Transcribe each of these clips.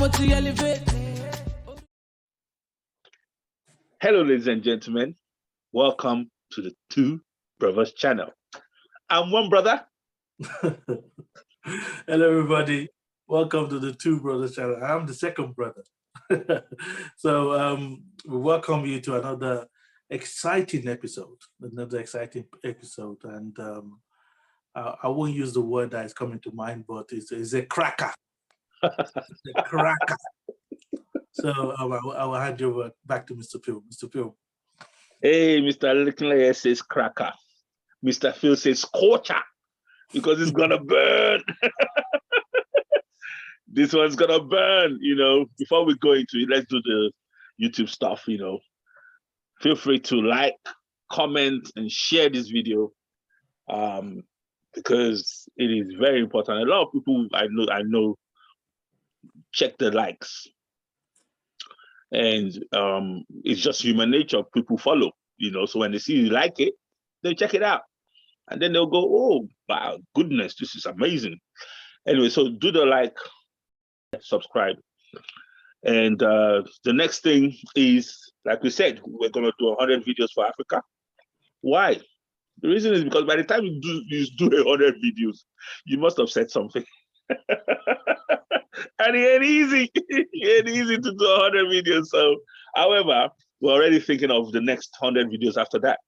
to elevate. Hello, ladies and gentlemen. Welcome to the Two Brothers channel. I'm one brother. Hello, everybody. Welcome to the Two Brothers channel. I'm the second brother. So we welcome you to another exciting episode. And I won't use the word that is coming to mind, but it's a cracker. It's a cracker. So I will hand you over back to Mr. Phil. Mr. Phil. Hey, Mr. Leclerc says cracker. Mr. Phil says scorcher because it's gonna burn. This one's gonna burn, Before we go into it, let's do the YouTube stuff, Feel free to like, comment, and share this video because it is very important. A lot of people I know check the likes. And it's just human nature. People follow, so when they see you like it, they check it out. And then they'll go, oh, wow, goodness, this is amazing. Anyway, so do the like, subscribe. And the next thing is, like we said, we're going to do 100 videos for Africa. Why? The reason is because by the time you do 100 videos, you must have said something. And it ain't easy. It ain't easy to do 100 videos. So, however, we're already thinking of the next 100 videos after that.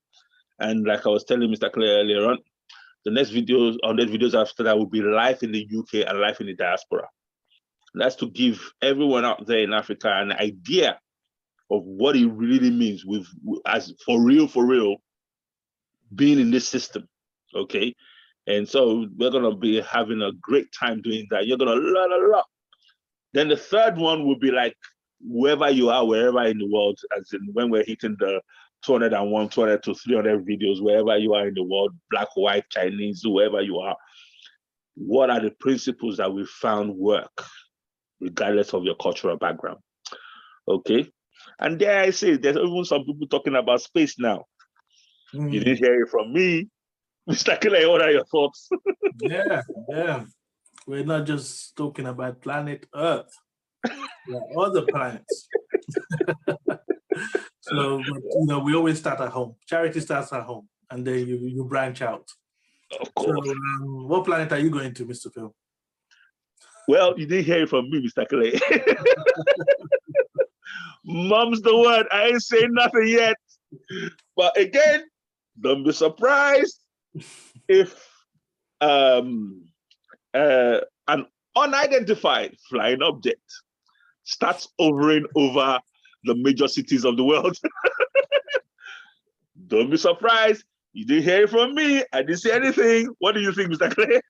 And like I was telling Mr. Clay earlier on, the next 100 videos after that will be live in the UK and live in the diaspora. And that's to give everyone out there in Africa an idea of what it really means as for real, being in this system. Okay. And so we're going to be having a great time doing that. You're going to learn a lot. Then the third one will be like, wherever you are, wherever in the world, as in when we're hitting the 201, 200 to 300 videos, wherever you are in the world, black, white, Chinese, whoever you are, what are the principles that we found work, regardless of your cultural background? Okay. And there I say, there's even some people talking about space now. You didn't hear it from me. Mr. Kile, what are your thoughts? Yeah. We're not just talking about planet Earth. There are other planets. So, we always start at home. Charity starts at home, and then you branch out. Of course. So, what planet are you going to, Mr. Phil? Well, you didn't hear it from me, Mr. Clay. Mom's the word. I ain't saying nothing yet. But again, don't be surprised if an unidentified flying object starts hovering over the major cities of the world. Don't be surprised. You didn't hear it from me. I didn't say anything. What do you think, Mr. Clay?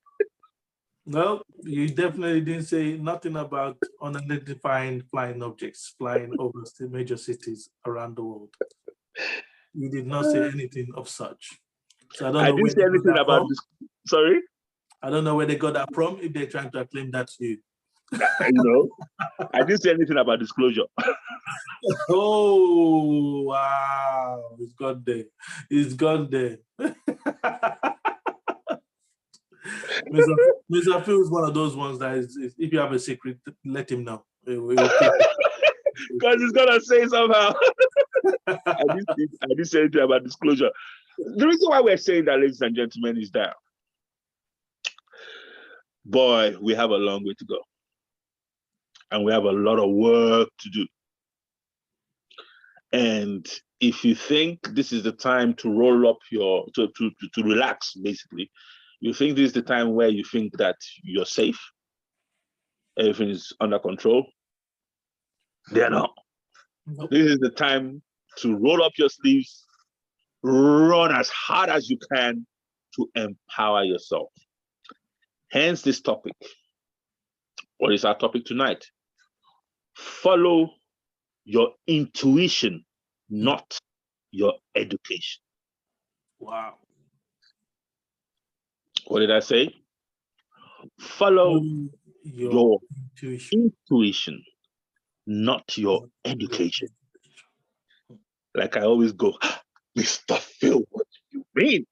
No, you definitely didn't say nothing about unidentified flying objects flying over major cities around the world. You did not say anything of such. So I didn't say anything about this. Sorry? I don't know where they got that from, if they're trying to claim that's you. I didn't say anything about disclosure. Oh, wow. It's gone there. It's gone there. Mr. Phil is one of those ones that is, if you have a secret, let him know. Because he's going to say somehow. I didn't say anything about disclosure. The reason why we're saying that, ladies and gentlemen, is that, boy, we have a long way to go. And we have a lot of work to do. And if you think this is the time to roll up to relax, basically, you think this is the time where you think that you're safe, everything is under control, they're not. Nope. This is the time to roll up your sleeves, run as hard as you can to empower yourself. Hence this topic. What is our topic tonight? Follow your intuition, not your education. Wow. What did I say? Follow your intuition, not your education. Like I always go, Mr. Phil, what do you mean?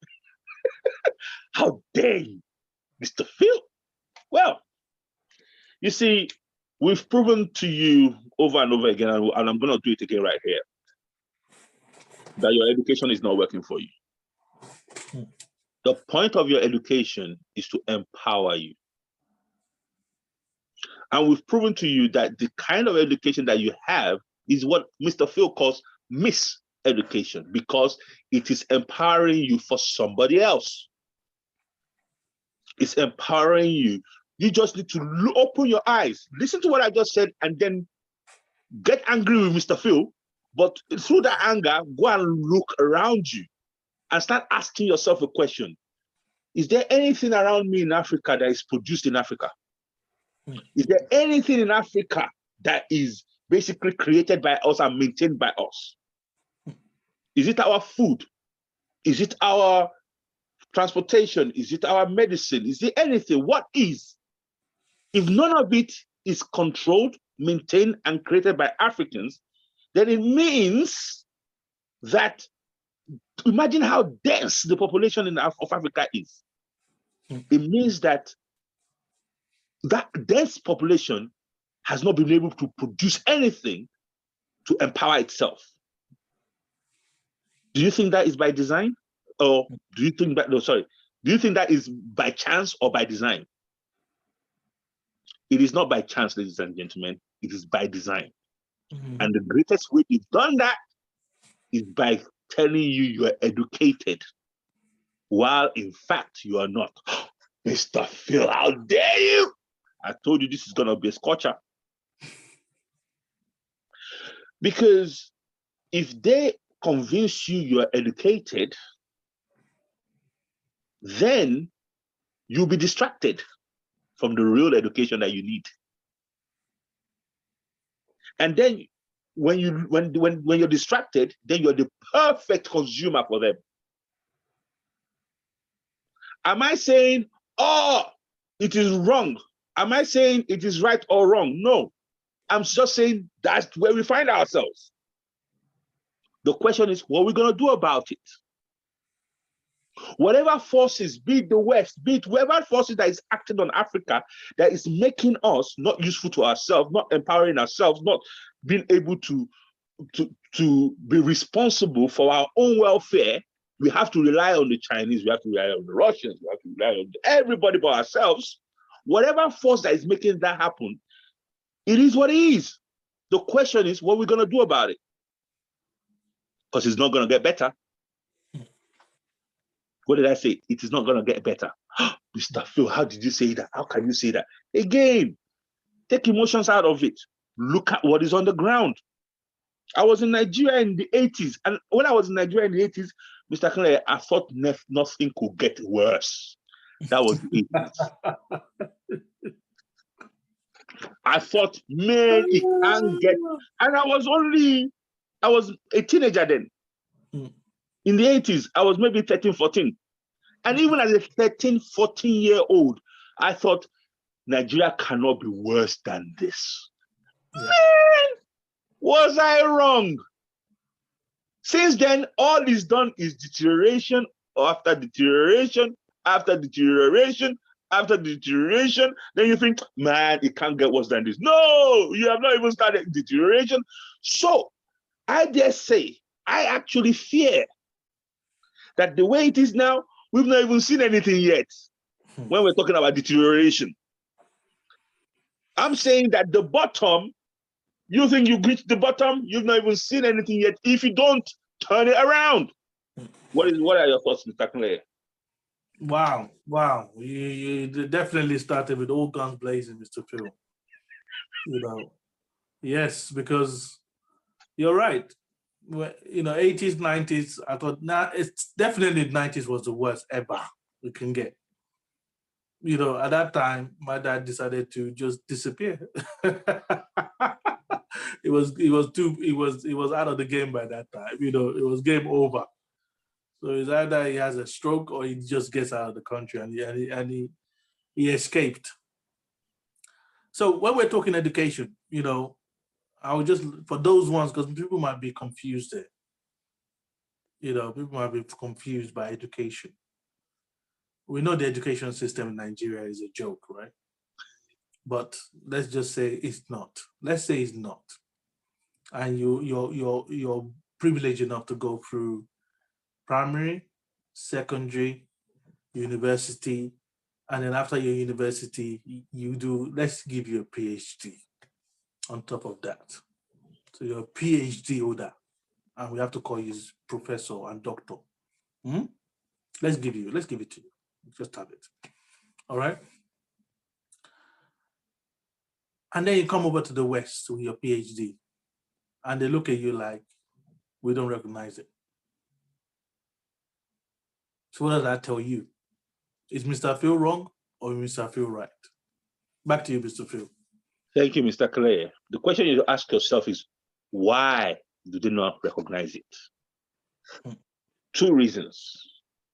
How dare you, Mr. Phil? Well, you see, we've proven to you over and over again, and I'm going to do it again right here, that your education is not working for you. The point of your education is to empower you. And we've proven to you that the kind of education that you have is what Mr. Phil calls miseducation, because it is empowering you for somebody else. It's empowering you. You just need to open your eyes, listen to what I just said, and then get angry with Mr. Phil. But through that anger, go and look around you and start asking yourself a question. Is there anything around me in Africa that is produced in Africa? Is there anything in Africa that is basically created by us and maintained by us? Is it our food? Is it our transportation? Is it our medicine? Is it anything? What is? If none of it is controlled, maintained, and created by Africans, then it means that, imagine how dense the population of Africa is. It means that that dense population has not been able to produce anything to empower itself. Do you think that is by design? Or do you think that, no, sorry, do you think that is by chance or by design? It is not by chance, ladies and gentlemen, it is by design. And the greatest way you've done that is by telling you are educated, while in fact you are not. Mr. Phil, how dare you? I told you this is going to be a scorcher. Because if they convince you you're educated, then you'll be distracted from the real education that you need. And then when you're distracted, then you're the perfect consumer for them. Am I saying, oh, it is wrong? Am I saying it is right or wrong? No. I'm just saying that's where we find ourselves. The question is, what are we going to do about it? Whatever forces, be it the West, be it whatever forces that is acting on Africa, that is making us not useful to ourselves, not empowering ourselves, not being able to be responsible for our own welfare, we have to rely on the Chinese, we have to rely on the Russians, we have to rely on everybody but ourselves. Whatever force that is making that happen, it is what it is. The question is, what are we going to do about it? Because it's not going to get better. What did I say? It is not going to get better. Mr. Phil, how did you say that? How can you say that? Again, take emotions out of it. Look at what is on the ground. I was in Nigeria in the 80s. And when I was in Nigeria in the 80s, Mr. Clay, I thought nothing could get worse. That was the 80s. I thought, man, it can't get. And I was a teenager then. In the 80s, I was maybe 13, 14. And even as a 13, 14-year-old, I thought, Nigeria cannot be worse than this. Yeah. Man, was I wrong? Since then, all is done is deterioration after deterioration, after deterioration, after deterioration. Then you think, man, it can't get worse than this. No, you have not even started deterioration. So I dare say, I actually fear that the way it is now, we've not even seen anything yet when we're talking about deterioration. I'm saying that the bottom, you think you've reached the bottom, you've not even seen anything yet. If you don't turn it around, what are your thoughts, Mr. Clay? Wow. You definitely started with all guns blazing, Mr. Phil. You know, yes, because you're right. 80s, 90s, I thought, it's definitely 90s was the worst ever we can get. At that time, my dad decided to just disappear. It was out of the game by that time. It was game over. So it's either he has a stroke or he just gets out of the country, and he escaped. So when we're talking education, I would just, for those ones, because people might be confused there. People might be confused by education. We know the education system in Nigeria is a joke, right? but let's just say it's not. Let's say it's not, and you're privileged enough to go through primary, secondary, university, and then after your university, you do, let's give you a PhD on top of that. So you're a PhD holder, and we have to call you professor and doctor. Let's give it to you. Just have it. All right. And then you come over to the West with your PhD, and they look at you like, we don't recognize it. So what does that tell you? Is Mr. Phil wrong or Mr. Phil right? Back to you, Mr. Phil. Thank you, Mr. Clay. The question you ask yourself is, why do they not recognize it? Two reasons.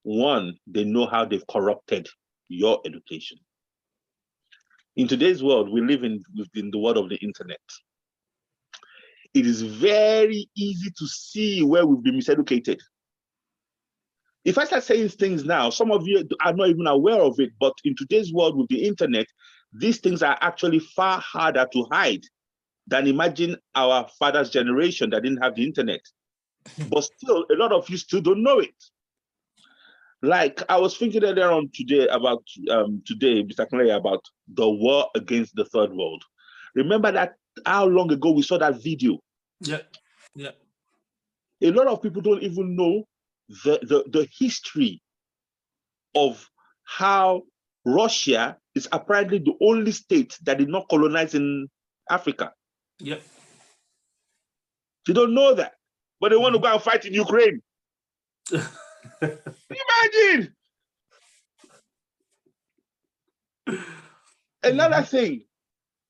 One, they know how they've corrupted your education. In today's world, we live in the world of the internet. It is very easy to see where we've been miseducated. If I start saying things now, some of you are not even aware of it, but in today's world with the internet, these things are actually far harder to hide than imagine our father's generation that didn't have the internet. But still, a lot of you still don't know it. Like I was thinking earlier on today about Mr. Clay, about the war against the third world. Remember that how long ago we saw that video? Yeah, yeah. A lot of people don't even know the history of how Russia is apparently the only state that did not colonize in Africa. Yep. You don't know that, but they want to go and fight in Ukraine. Imagine. Another thing,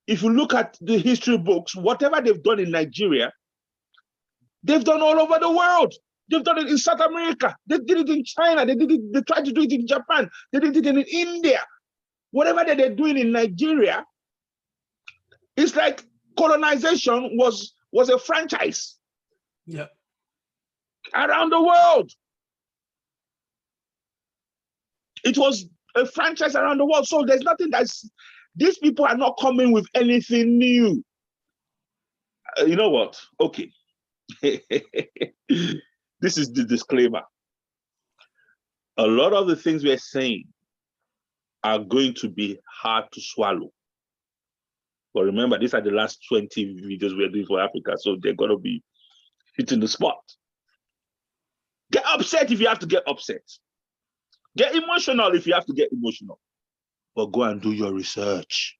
if you look at the history books, whatever they've done in Nigeria, they've done all over the world. They've done it in South America. They did it in China. They tried to do it in Japan. They did it in India. Whatever that they're doing in Nigeria, it's like colonization was a franchise. Yeah. Around the world. It was a franchise around the world. So there's nothing these people are not coming with anything new. You know what? Okay. This is the disclaimer. A lot of the things we're saying are going to be hard to swallow. But remember, these are the last 20 videos we're doing for Africa, so they're going to be hitting the spot. Get upset if you have to get upset. Get emotional if you have to get emotional. But go and do your research.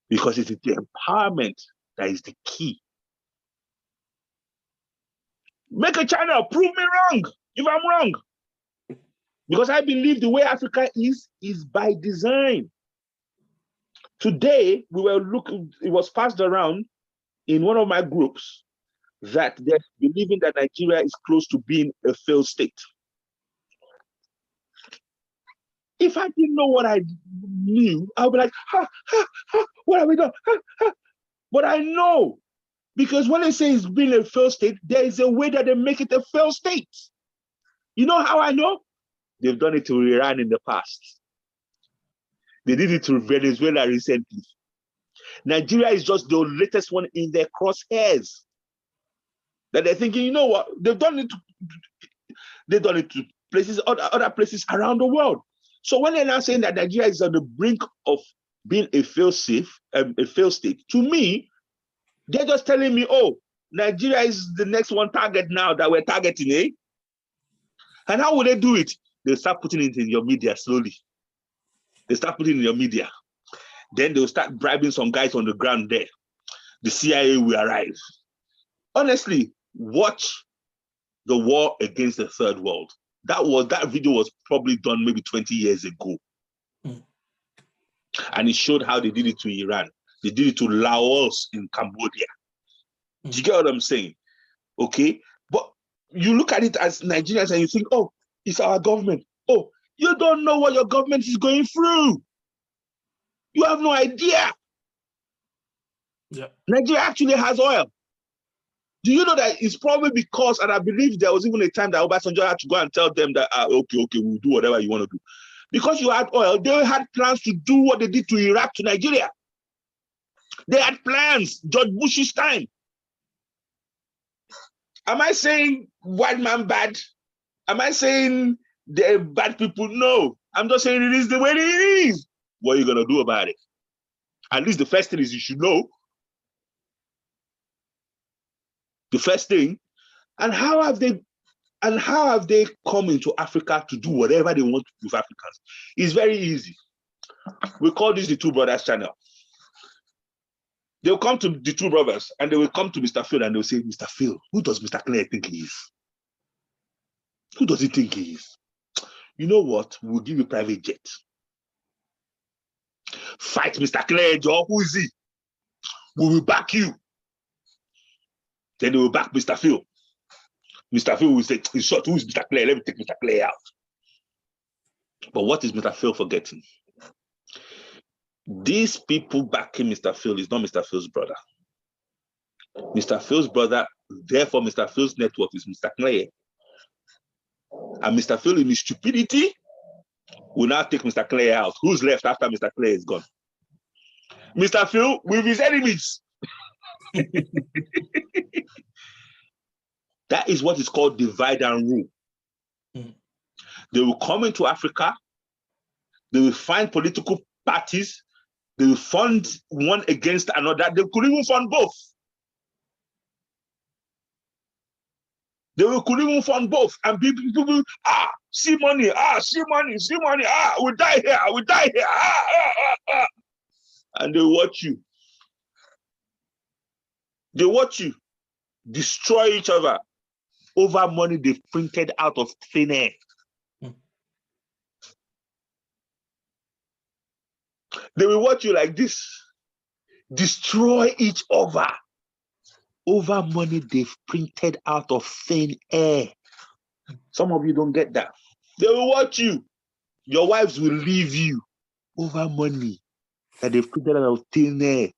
Because it is the empowerment that is the key. Make a channel, prove me wrong if I'm wrong. Because I believe the way Africa is by design. Today, we were looking, it was passed around in one of my groups that they're believing that Nigeria is close to being a failed state. If I didn't know what I knew, I would be like, what have we done? But I know, because when they say it's been a failed state, there is a way that they make it a failed state. You know how I know? They've done it to Iran in the past. They did it to Venezuela recently. Nigeria is just the latest one in their crosshairs. That they're thinking, you know what? They've done it to places, other places around the world. So when they're now saying that Nigeria is on the brink of being a failed state, to me, they're just telling me, oh, Nigeria is the next one target now that we're targeting, eh? And how will they do it? They'll start putting it in your media slowly. They start putting it in your media. Then they'll start bribing some guys on the ground there. The CIA will arrive. Honestly, watch the war against the third world. That video was probably done maybe 20 years ago. And it showed how they did it to Iran. They did it to Laos in Cambodia. Do you get what I'm saying? Okay. But you look at it as Nigerians and you think, oh, it's our government. Oh, you don't know what your government is going through. You have no idea. Yeah. Nigeria actually has oil. Do you know that it's probably because, and I believe there was even a time that Obasanjo had to go and tell them that, okay, we'll do whatever you want to do. Because you had oil, they had plans to do what they did to Iraq, to Nigeria. They had plans, George Bush's time. Am I saying white man bad? Am I saying they're bad people? No. I'm just saying it is the way it is. What are you going to do about it? At least the first thing is you should know. The first thing. And how have they come into Africa to do whatever they want with Africans? It's very easy. We call this the Two Brothers channel. They'll come to the Two Brothers and they will come to Mr. Phil and they'll say, Mr. Phil, who does Mr. Clare think he is? Who does he think he is? You know what? We'll give you a private jet. Fight Mr. Clare, Joe. Who is he? We will back you. Then they will back Mr. Phil. Mr. Phil will say, in short, who is Mr. Clare? Let me take Mr. Clare out. But what is Mr. Phil forgetting? These people backing Mr. Phil is not Mr. Phil's brother. Mr. Phil's brother, therefore Mr. Phil's network is Mr. Clare. And Mr. Phil in his stupidity will now take Mr. Clare out. Who's left after Mr. Clare is gone? Mr. Phil with his enemies. That is what is called divide and rule. They will come into Africa, they will find political parties, they will fund one against another. They could even fund both. They could even fund both. And people, see money, we die here, And they watch you. They watch you destroy each other over money they've printed out of thin air. They will watch you like this, destroy each other over money they've printed out of thin air. Some of you don't get that. They will watch you. Your wives will leave you over money that they've printed out of thin air.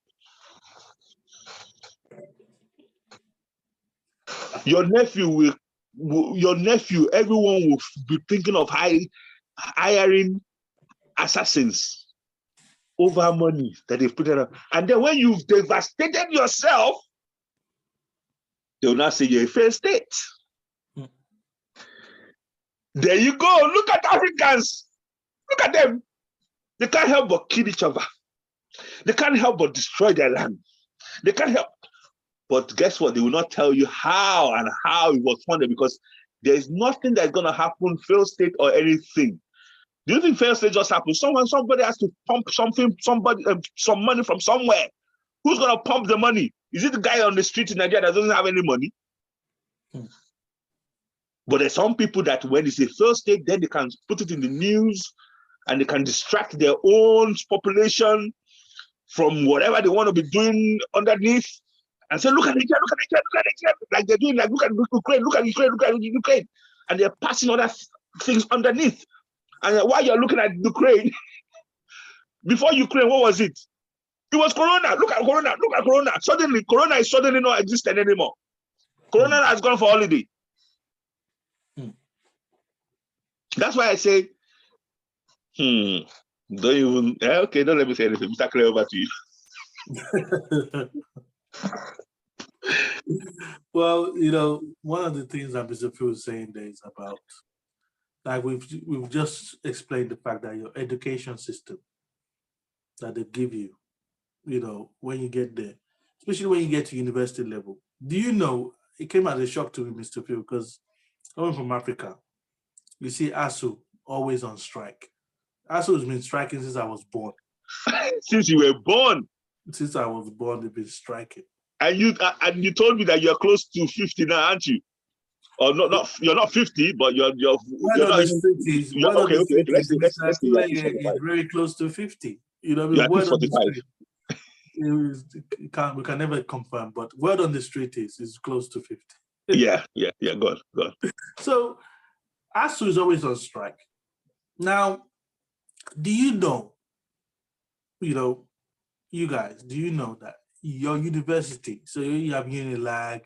Your nephew, everyone will be thinking of hiring assassins over money that they've put out. And then when you've devastated yourself, they will not say you're a failed state. There you go. Look at Africans. Look at them. They can't help but kill each other. They can't help but destroy their land. They can't help. But guess what? They will not tell you how it was funded, because there's nothing that's going to happen, failed state or anything. Do you think failed state just happens? Somebody has to pump some money from somewhere. Who's going to pump the money? Is it the guy on the street in Nigeria that doesn't have any money? But there's some people that when it's a failed state, then they can put it in the news and they can distract their own population from whatever they want to be doing underneath and say, look at Nigeria, look at Nigeria, look at Nigeria. Like they're doing, like, look at Ukraine, look at Ukraine, look at Ukraine. And they're passing other things underneath. And while you're looking at Ukraine, before Ukraine, what was it? It was Corona. Look at Corona. Look at Corona. Suddenly, Corona is suddenly not existing anymore. Corona has gone for holiday. That's why I say, don't even, okay, don't let me say anything. Mr. Clare, over to you. Well, you know, one of the things that Mr. Phil was saying there is about, like we've just explained the fact that your education system that they give you, you know, when you get there, especially when you get to university level. Do you know, it came as a shock to me, Mr. Phil, because coming from Africa, you see ASU always on strike. ASU has been striking since I was born. Since you were born? Since I was born, they've been striking. And you told me that you're close to 50 now, aren't you? Or not you're not 50, but you're not okay. Let's it's very close to 50. You know, you're word 45. We can never confirm, but word on the street is close to 50. yeah, go on. So ASU is always on strike. Now, do you know, you guys, do you know that your university, so you have Unilag,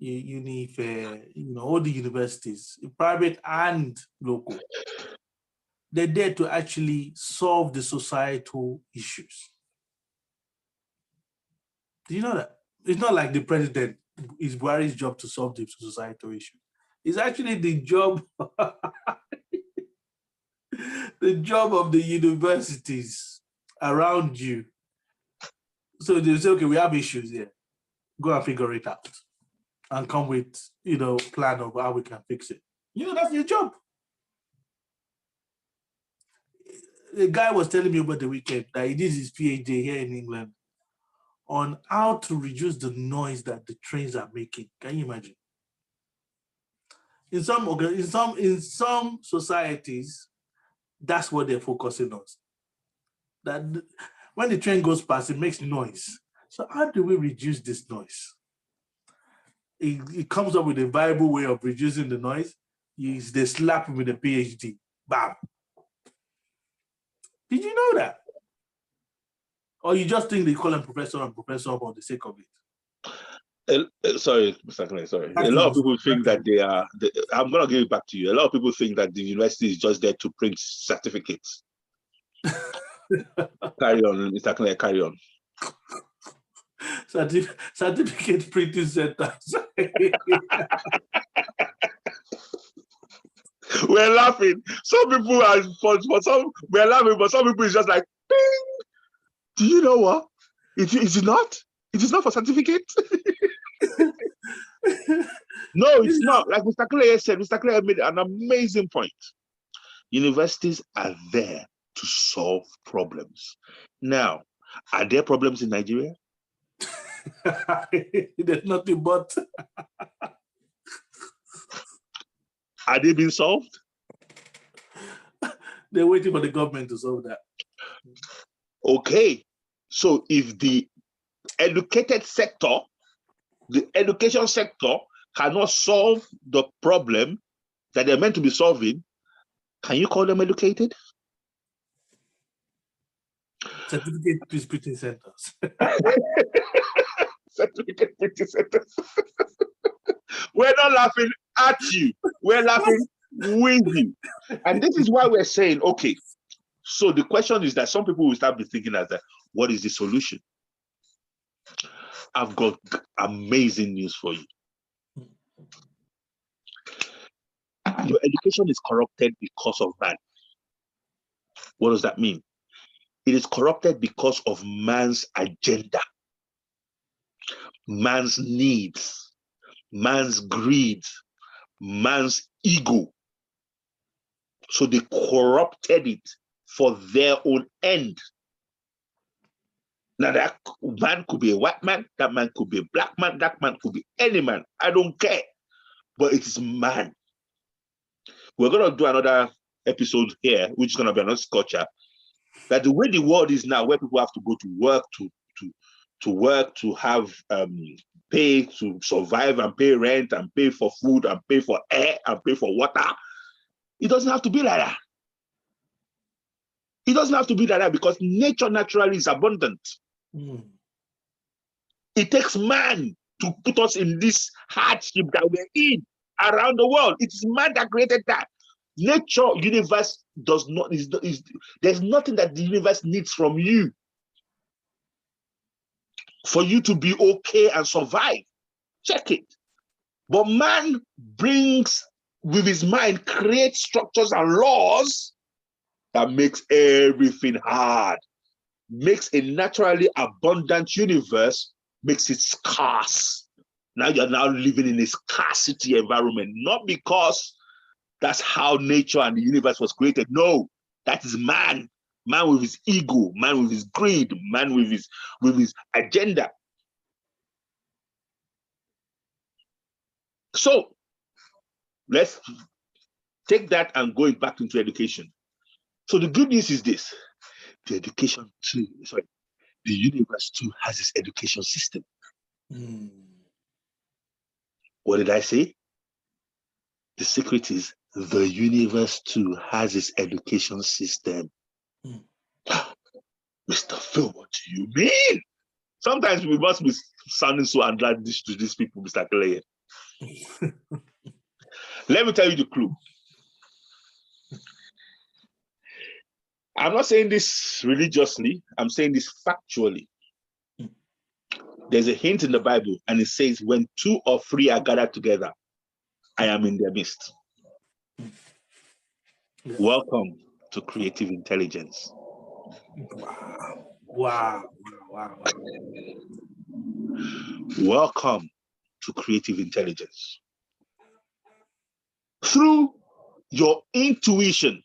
Unifair, all the universities, private and local, They're there to actually solve the societal issues. Do you know that? It's not like the president, it's Buhari's job to solve the societal issue. It's actually the job, the job of the universities around you. So they say, okay, we have issues here. Go and figure it out and come with, plan of how we can fix it. That's your job. The guy was telling me over the weekend that he did his PhD here in England on how to reduce the noise that the trains are making. Can you imagine? In some societies, that's what they're focusing on. That when the train goes past, it makes noise. So how do we reduce this noise? It comes up with a viable way of reducing the noise. They slap him with a PhD. Bam. Did you know that? Or you just think they call him professor and professor for the sake of it? Sorry, Mr. Clay, sorry. A lot of people think that I'm going to give it back to you. A lot of people think that the university is just there to print certificates. Carry on, Mr. Clay, carry on. Certificate printing centers. We're laughing. Some people are, for some, we're laughing, but some people is just like, ping. Do you know what? Is it not? It is not for certificate. No, it's not. Like Mr. Clay said, Mr. Clay made an amazing point. Universities are there to solve problems. Now, are there problems in Nigeria? There's nothing but. Are they being solved? They're waiting for the government to solve that. Okay. So if the educated sector, the education sector cannot solve the problem that they're meant to be solving, can you call them educated? Certificate printing centers. Certificate printing centers. We're not laughing at you. We're laughing with you. And this is why we're saying, okay, so the question is that some people will start be thinking as that, what is the solution? I've got amazing news for you. Your education is corrupted because of man. What does that mean? It is corrupted because of man's agenda, man's needs, man's greed, man's ego. So they corrupted it for their own end. Now that man could be a white man, that man could be a black man, that man could be any man. I don't care. But it is man. We're going to do another episode here, which is going to be another culture. That the way the world is now, where people have to go to work to work, to have pay to survive and pay rent and pay for food and pay for air and pay for water, it doesn't have to be like that. It doesn't have to be like that because nature naturally is abundant. It takes man to put us in this hardship that we're in around the world. It's man that created that. Nature, universe does not, there's nothing that the universe needs from you for you to be okay and survive. Check it. But man brings, with his mind, creates structures and laws that makes everything hard, makes a naturally abundant universe, makes it scarce. Now you're now living in a scarcity environment, not because that's how nature and the universe was created. No, that is man. Man with his ego, man with his greed, man with his agenda. So let's take that and go back into education. So the good news is this: the universe too has its education system. What did I say? The secret is the universe too has its education system. Mr. Phil, what do you mean? Sometimes we must be sounding so outlandish to these people, Mr. Clay. Let me tell you the clue. I'm not saying this religiously, I'm saying this factually. There's a hint in the Bible, and it says, when 2 or 3 are gathered together, I am in their midst. Yes. Welcome to creative intelligence. Wow. Welcome to creative intelligence. Through your intuition,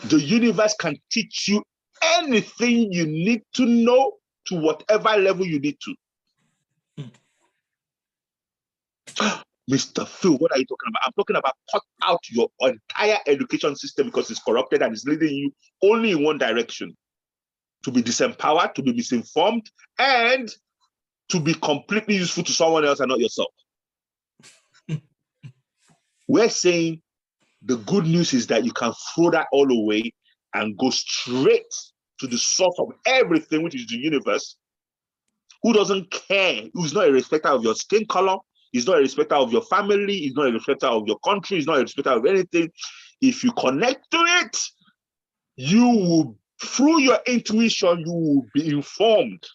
the universe can teach you anything you need to know to whatever level you need to. Mr. Phil, what are you talking about? I'm talking about cut out your entire education system because it's corrupted and it's leading you only in one direction. To be disempowered, to be misinformed, and to be completely useful to someone else and not yourself. We're saying the good news is that you can throw that all away and go straight to the source of everything, which is the universe, who doesn't care, who's not a respecter of your skin color, he's not a respecter of your family, he's not a respecter of your country, he's not a respecter of anything. If you connect to it, you will, through your intuition, you will be informed.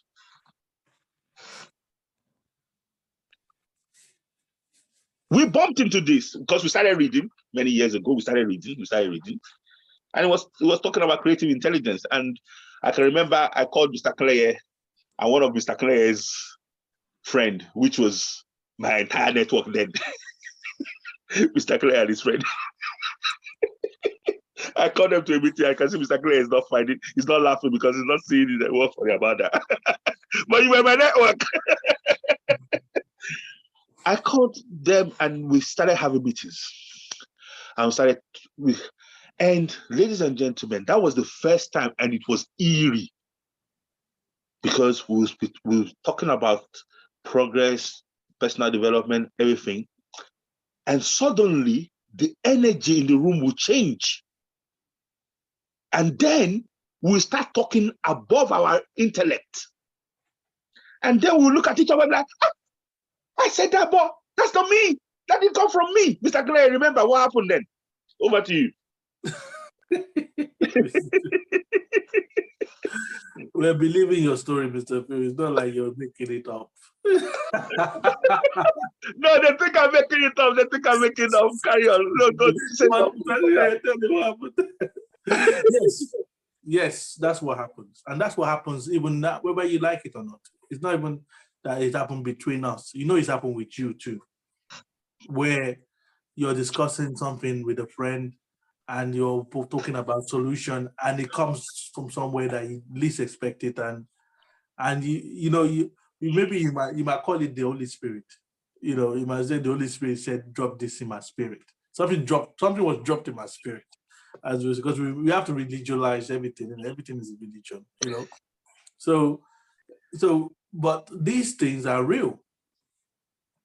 We bumped into this because we started reading many years ago. We started reading, and it was talking about creative intelligence. And I can remember I called Mr. Clay and one of Mr. Clay's friend, which was my entire network then. Mr. Clay and his friend. I called them to a meeting. I can see Mr. Clay is not finding, he's not laughing because he's not seeing it. What funny about that? But you were my network. I called them and we started having meetings. And ladies and gentlemen, that was the first time, and it was eerie because we were talking about progress, personal development, everything. And suddenly the energy in the room will change. And then we'll start talking above our intellect. And then we'll look at each other like, I said that, but that's not me. That didn't come from me. Mr. Clay, remember what happened then? Over to you. We're believing your story, Mr. Phil. It's not like you're making it up. No, they think I'm making it up. They think I'm making it up. Carry on. No, tell me what happened. Yes, that's what happens. And that's what happens even now, whether you like it or not. It's not even that it happened between us. You know it's happened with you too, where you're discussing something with a friend and you're both talking about solution and it comes from somewhere that you least expect it, and you might call it the Holy Spirit. You know, you might say the Holy Spirit said, drop this in my spirit. Something was dropped in my spirit. Because we have to religionize everything, and everything is a religion, you know. So but these things are real.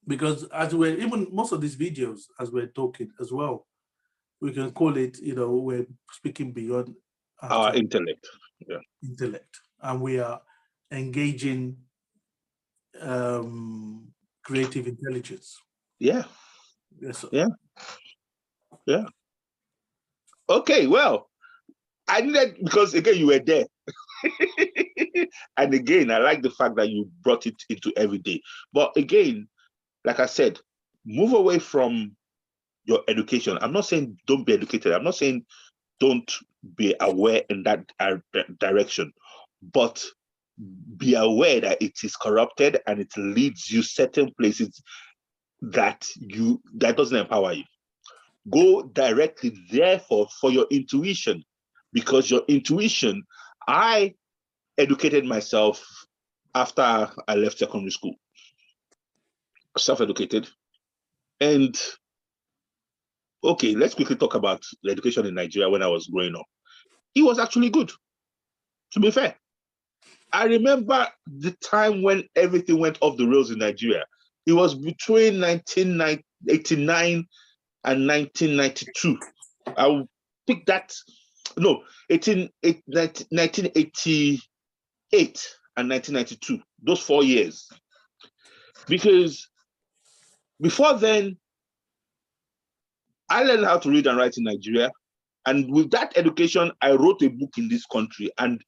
Because as we're even most of these videos, as we're talking as well, we can call it, you know, we're speaking beyond our intellect. Yeah. Intellect. And we are engaging creative intelligence. Yeah. Yes, sir. Yeah. Yeah. Okay, well, I needed, because again, you were there. And again, I like the fact that you brought it into everyday. But again, like I said, move away from your education. I'm not saying don't be educated. I'm not saying don't be aware in that direction, but be aware that it is corrupted and it leads you certain places that doesn't empower you. Go directly, therefore, for your intuition, because your intuition, I educated myself after I left secondary school, self-educated. And okay, let's quickly talk about the education in Nigeria when I was growing up. It was actually good, to be fair. I remember the time when everything went off the rails in Nigeria. It was between 1989 and 1992. I will pick that. No, 1988 and 1992. Those 4 years. Because before then, I learned how to read and write in Nigeria. And with that education, I wrote a book in this country. And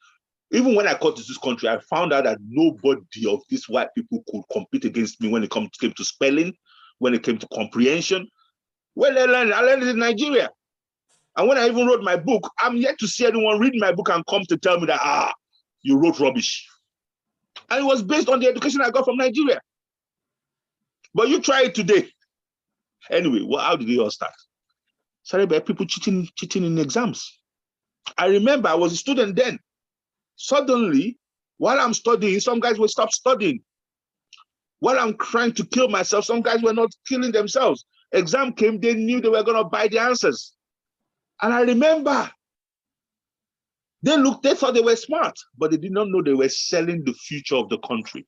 even when I got to this country, I found out that nobody of these white people could compete against me when it came to spelling, when it came to comprehension. Well, I learned it in Nigeria. And when I even wrote my book, I'm yet to see anyone read my book and come to tell me that, you wrote rubbish. And it was based on the education I got from Nigeria. But you try it today. Anyway, well, how did it all start? Started by people cheating in exams. I remember I was a student then. Suddenly, while I'm studying, some guys will stop studying. While I'm trying to kill myself, some guys were not killing themselves. Exam came, they knew they were going to buy the answers. And I remember they thought they were smart, but they did not know they were selling the future of the country.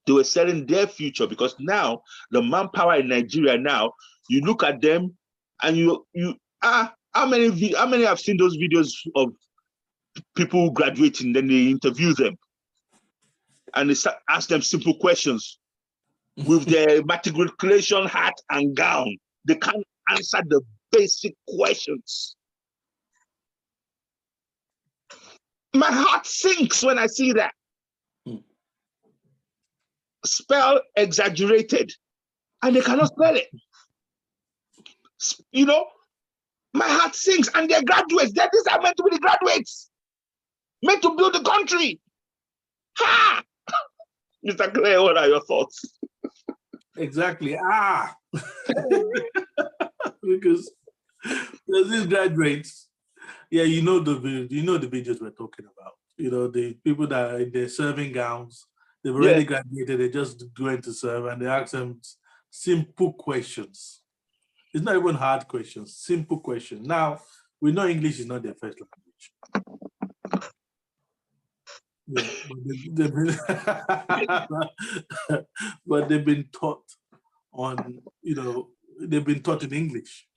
They were selling their future, because now the manpower in Nigeria now, you look at them and how many have seen those videos of people graduating, then they interview them and they ask them simple questions with their matriculation hat and gown. They can't answer the basic questions. My heart sinks when I see that. Spell exaggerated, and they cannot spell it. You know, my heart sinks, and they're graduates. These are meant to be the graduates, meant to build the country. Ha! Mr. Clay, what are your thoughts? Exactly. Because there's these graduates. Yeah, you know the videos we're talking about. You know, the people that are in their serving gowns, they've already graduated, they're just going to serve, and they ask them simple questions. It's not even hard questions, simple questions. Now, we know English is not their first language. Yeah, but they've been taught on, they've been taught in English.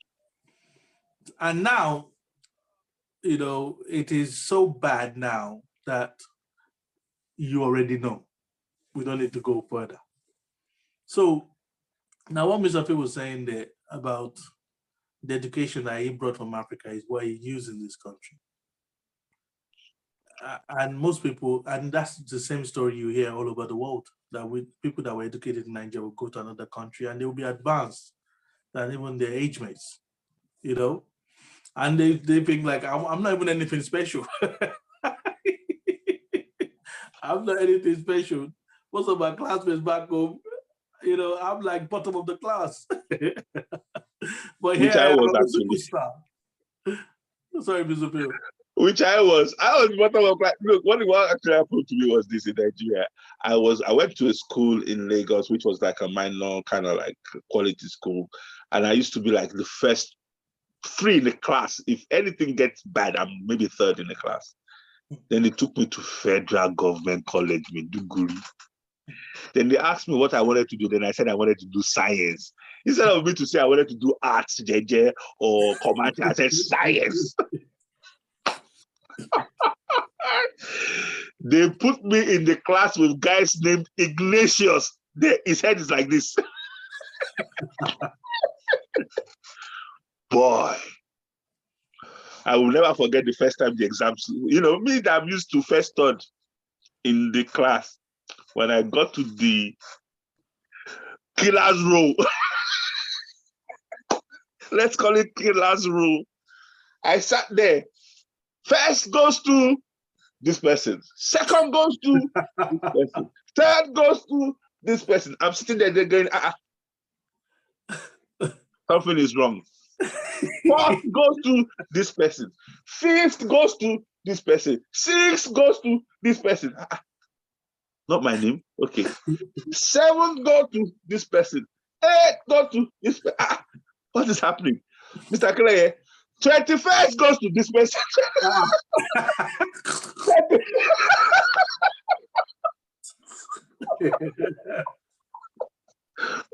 And now, it is so bad now that you already know. We don't need to go further. So now what Mr. Phil was saying there about the education that he brought from Africa is what he used in this country. And most people, and that's the same story you hear all over the world, that people that were educated in Nigeria will go to another country and they will be advanced than even their age mates, and they think like, I'm not even anything special. I'm not anything special. Most of my classmates back home, I'm like bottom of the class. But Which here I was I'm actually. a superstar. Sorry, Mr. Phil. Which I was bottom of class. Look, what actually happened to me was this in Nigeria. I went to a school in Lagos, which was like a minor kind of like quality school. And I used to be like the first 3 in the class. If anything gets bad, I'm maybe 3rd in the class. Then they took me to Federal Government College, Maiduguri. Then they asked me what I wanted to do. Then I said I wanted to do science. Instead of me to say I wanted to do arts, JJ, or commercial, I said science. They put me in the class with guys named Ignatius. His head is like this. Boy, I will never forget the first time the exams. Me that I'm used to first, third in the class. When I got to the killer's row, let's call it killer's row, I sat there. First goes to this person. Second goes to this person. Third goes to this person. I'm sitting there, they're going, something is wrong. Fourth goes to this person. Fifth goes to this person. Sixth goes to this person. Not my name. Okay. 7th goes to this person. 8th goes to this person. What is happening? Mr. Clay, 21st goes to this person.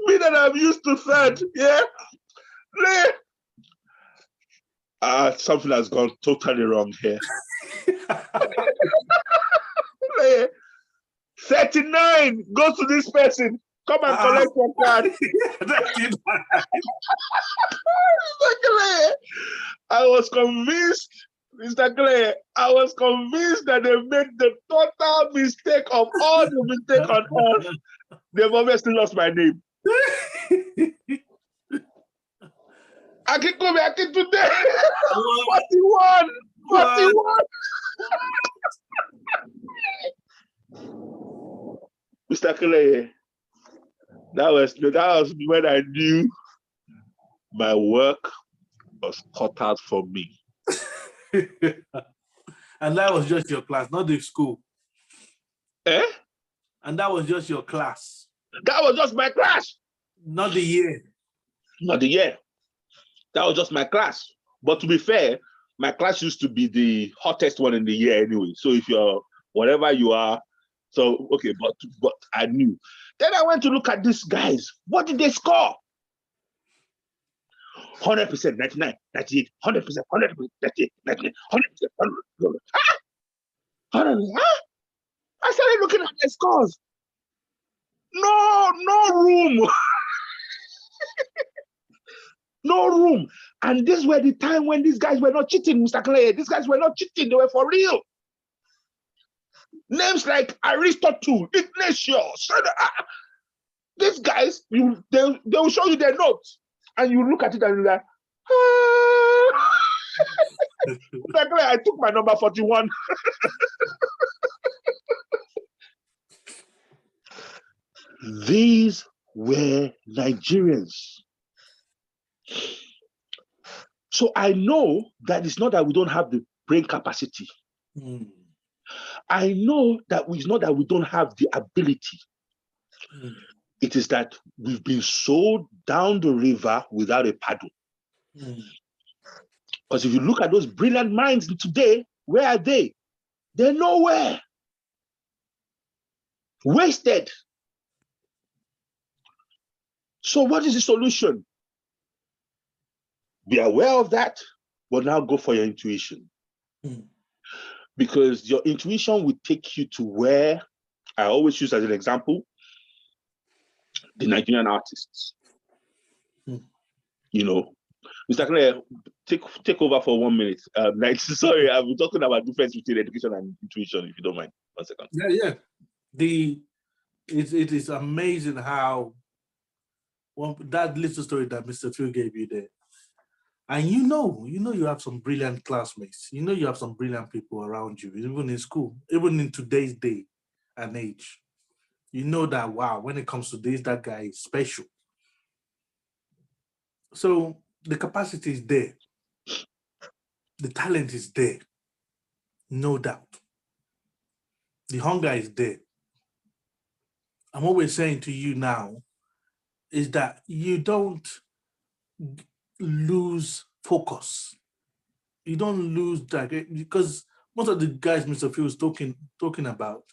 Me that I'm used to 3rd, yeah? Something has gone totally wrong here. 39 goes to this person. Come and collect your card. That's it. Mr. Clay, I was convinced, Mr. Clay, I was convinced that they made the total mistake of all the mistakes on earth. They've obviously lost my name. Akikobe Akintunde, 41, 41. Mr. Clay, that was when I knew my work was cut out for me. And that was just your class, not the school. Eh? And that was just your class. That was just my class. Not the year. Not the year. That was just my class. But to be fair, my class used to be the hottest one in the year anyway. So if you're whatever you are, so okay, but I knew. Then I went to look at these guys. What did they score? 100%, 99, 98, 100%, 100%, 98, 99, 100%, 100%. I started looking at their scores. No room. No room. And this were the time when these guys were not cheating, Mr. Clay. These guys were not cheating. They were for real. Names like Aristotle, Ignatius. These guys, they will show you their notes. And you look at it and you're like, Mr. Clay, I took my number 41. These were Nigerians. So I know that it's not that we don't have the brain capacity. I know that it's not that we don't have the ability. It is that we've been sold down the river without a paddle. Because if you look at those brilliant minds today, where are they? They're nowhere. Wasted. So what is the solution? Be aware of that, but now go for your intuition. Because your intuition will take you to where, I always use as an example, the Nigerian artists. You know, Mr. Clay, take over for 1 minute. Sorry, I've been talking about the difference between education and intuition, if you don't mind. 1 second. Yeah. It is amazing how that little story that Mr. Phil gave you there. And you know you have some brilliant classmates. You know you have some brilliant people around you, even in school, even in today's day and age. You know that, wow, when it comes to this, that guy is special. So the capacity is there. The talent is there. No doubt. The hunger is there. And what we're saying to you now is that you don't lose focus. You don't lose that, because most of the guys Mr. Phil was talking about,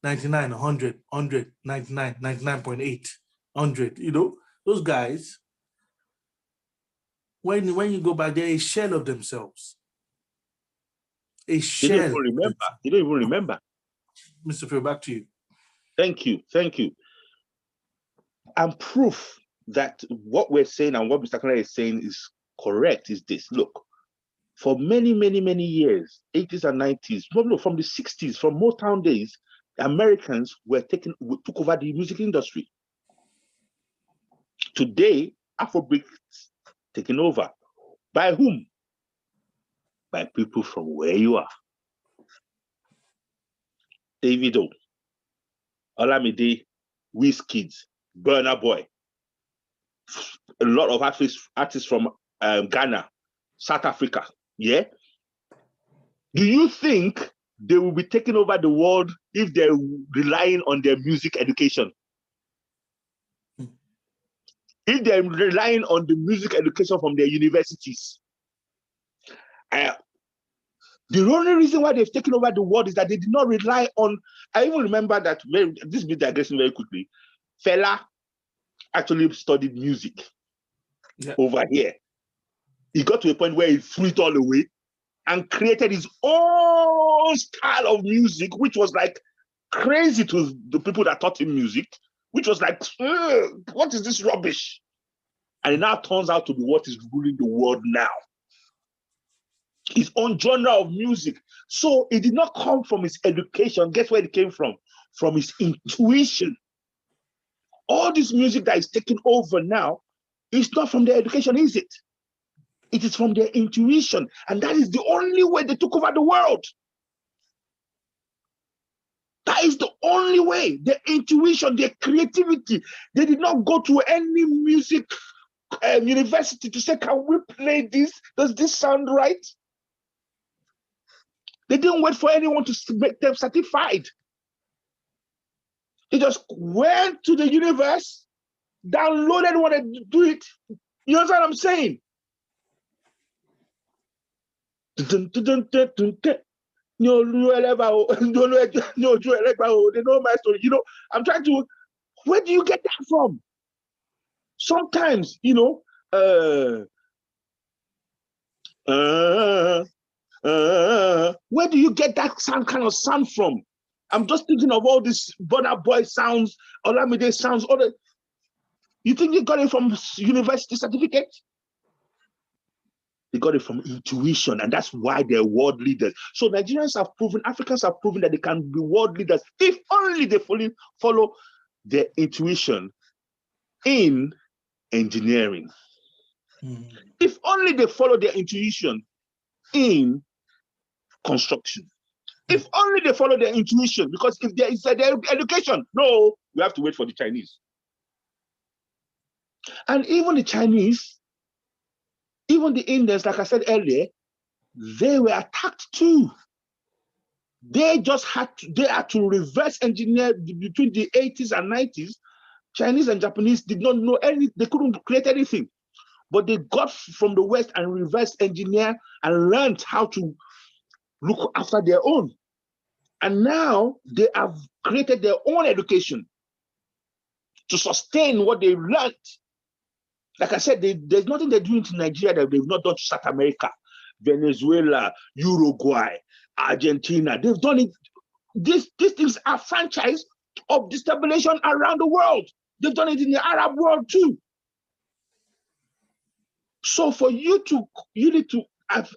99, 100, 100, 99, 99.8, 100, you know, those guys, when you go back, they're a shell of themselves. A shell. You don't even remember. You don't even remember. Mr. Phil, back to you. Thank you. And proof that what we're saying and what Mr. Clay is saying is correct is this. Look, for many, many, many years, 80s and 90s, from the 60s, from Motown days, Americans took over the music industry. Today, Afrobeat's taken over. By whom? By people from where you are. Davido, Olamide, Wizkid, Burna Boy, a lot of artists from Ghana, South Africa. Yeah. Do you think they will be taking over the world if they're relying on their music education? If they're relying on the music education from their universities? The only reason why they've taken over the world is that they did not rely on. I even remember that, this bit digressing very quickly, Fela actually studied music over here. He got to a point where he threw it all away and created his own style of music, which was like crazy to the people that taught him music, which was like, what is this rubbish? And it now turns out to be what is ruling the world now. His own genre of music. So it did not come from his education. Guess where it came from? From his intuition. All this music that is taking over now is not from their education, is it? It is from their intuition. And that is the only way they took over the world. That is the only way. Their intuition, their creativity. They did not go to any music university to say, can we play this? Does this sound right? They didn't wait for anyone to make them certified. They just went to the universe, downloaded and wanted to do it. You understand what I'm saying? They know my story. You know, I'm trying to, where do you get that from? Sometimes, you know, where do you get that kind of sound from? I'm just thinking of all these Burna Boy sounds, Olamide sounds, all the. You think you got it from university certificate? They got it from intuition, and that's why they're world leaders. So Nigerians have proven, Africans have proven that they can be world leaders if only they follow their intuition in engineering. If only they follow their intuition in construction. If only they follow their intuition, because if there is their education, no, we have to wait for the Chinese. And even the Chinese, even the Indians, like I said earlier, they were attacked too. They just had to reverse engineer between the 80s and 90s. Chinese and Japanese did not know anything, they couldn't create anything. But they got from the West and reverse engineer and learned how to look after their own. And now they have created their own education to sustain what they learned. Like I said, there's nothing they're doing to Nigeria that they've not done to South America, Venezuela, Uruguay, Argentina. They've done it. These things are franchise of destabilization around the world. They've done it in the Arab world too. So for you need to,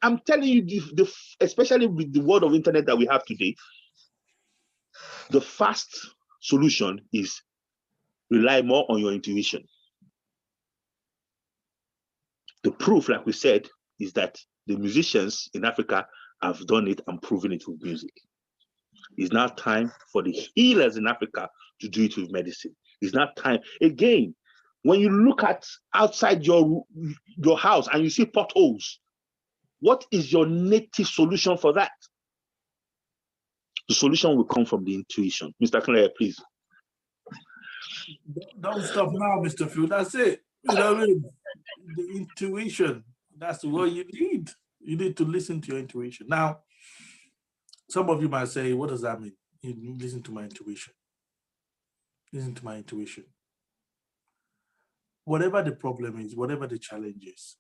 I'm telling you, especially with the world of internet that we have today, the fast solution is rely more on your intuition. The proof, like we said, is that the musicians in Africa have done it and proven it with music. It's now time for the healers in Africa to do it with medicine. It's not time. Again, when you look at outside your house and you see potholes, what is your native solution for that? The solution will come from the intuition. Mr. Clare, please. Don't stop now, Mr. Phil. That's it. You know what I mean? The intuition, that's what you need. You need to listen to your intuition. Now, some of you might say, what does that mean? You listen to my intuition. Listen to my intuition. Whatever the problem is, whatever the challenge is,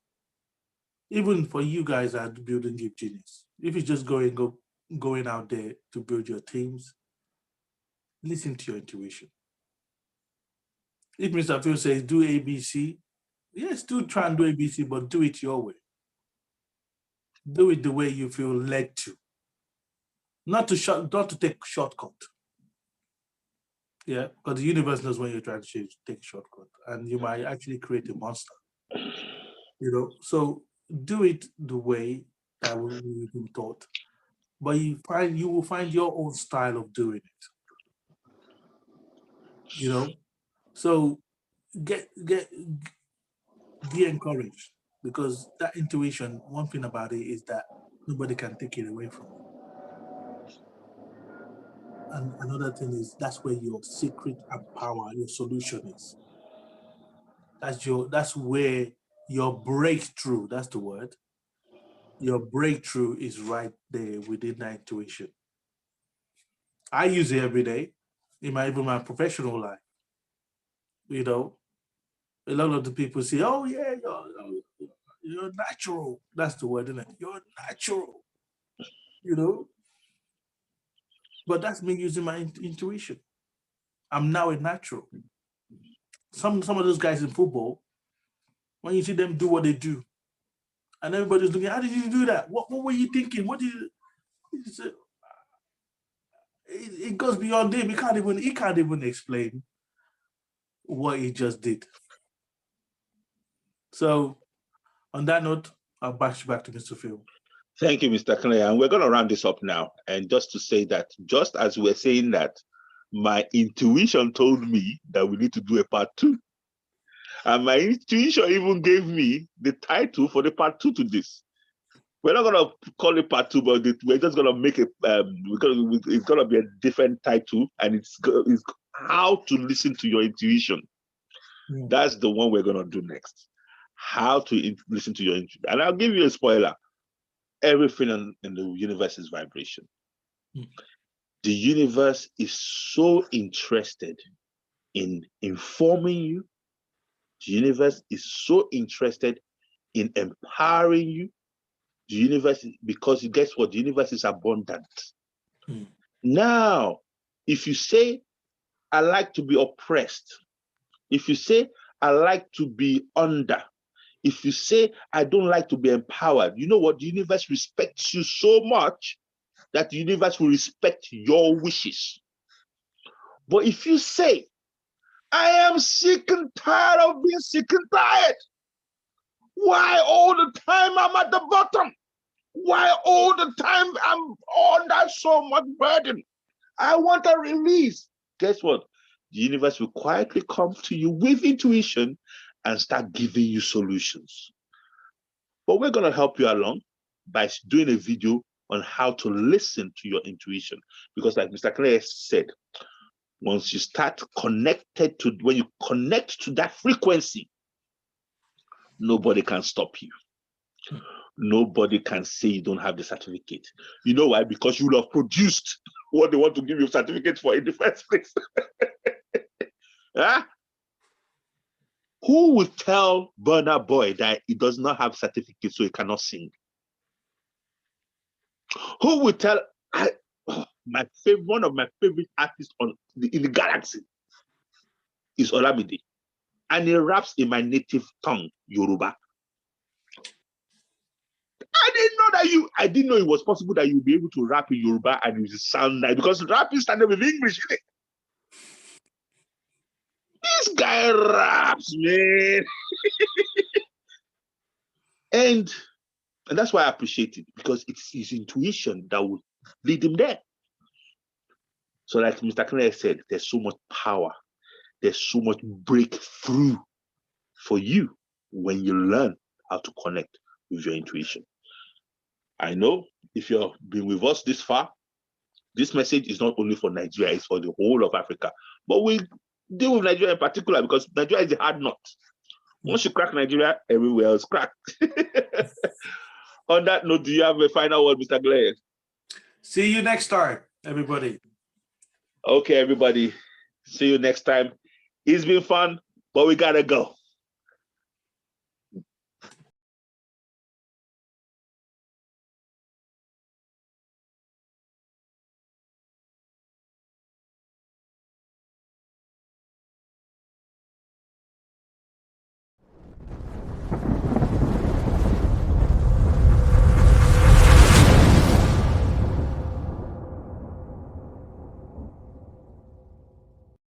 even for you guys at Building Deep Genius, if it's just going out there to build your teams, listen to your intuition. If Mr. Phil says do ABC, yes, do try and do ABC, but do it your way. Do it the way you feel led to. Not to take shortcut. Yeah, because the universe knows when you're trying to take a shortcut, and you might actually create a monster. You know, so do it the way that we've been taught, but you will find your own style of doing it. You know, so be encouraged, because that intuition, one thing about it is that nobody can take it away from you. And another thing is that's where your secret and power, your solution is. That's where your breakthrough, that's the word. Your breakthrough is right there within that intuition. I use it every day in even my professional life. You know, a lot of the people say, oh yeah, you're natural. That's the word, isn't it? You're natural. You know, but that's me using my intuition. I'm now a natural. some of those guys in football, when you see them do what they do, and everybody's looking, how did you do that? What were you thinking? What did you? It goes beyond him. He can't even explain what he just did. So, on that note, I'll back to Mr. Phil. Thank you, Mr. Clay. And we're going to round this up now. And just to say that, just as we're saying that, my intuition told me that we need to do a part 2. And my intuition even gave me the title for the part 2 to this. We're not going to call it part 2, but we're just going to make it, it's going to be a different title, and it's how to listen to your intuition. Yeah. That's the one we're going to do next. How to listen to your intuition. And I'll give you a spoiler. Everything in the universe is vibration. Mm. The universe is so interested in informing you. The universe is so interested in empowering you. The universe, because guess what? The universe is abundant. Mm. Now, if you say, I like to be oppressed, if you say, I like to be under, if you say, I don't like to be empowered, you know what? The universe respects you so much that the universe will respect your wishes. But if you say, I am sick and tired of being sick and tired, why all the time I'm at the bottom? Why all the time I'm under so much burden? I want a release. Guess what? The universe will quietly come to you with intuition and start giving you solutions. But we're going to help you along by doing a video on how to listen to your intuition. Because like Mr. Clay said, once you start connected to, when you connect to that frequency, nobody can stop you. Nobody can say you don't have the certificate. You know why? Because you will have produced what they want to give you a certificate for in the first place. Huh? Who will tell Burna Boy that he does not have certificate so he cannot sing? Who will tell one of my favorite artists in the galaxy is Olamide, and he raps in my native tongue, Yoruba. I didn't know it was possible that you'd be able to rap in Yoruba and it would sound nice, because rapping started with English, isn't it? This guy raps, man. and that's why I appreciate it, because it's his intuition that will lead him there. So like Mr. Clay said, there's so much power. There's so much breakthrough for you when you learn how to connect with your intuition. I know if you've been with us this far, this message is not only for Nigeria, it's for the whole of Africa. But we deal with Nigeria in particular because Nigeria is the hard nut. Once you crack Nigeria, everywhere else cracked. On that note, do you have a final word, Mr. Glare? See you next time, everybody. Okay, everybody. See you next time. It's been fun, but we gotta go.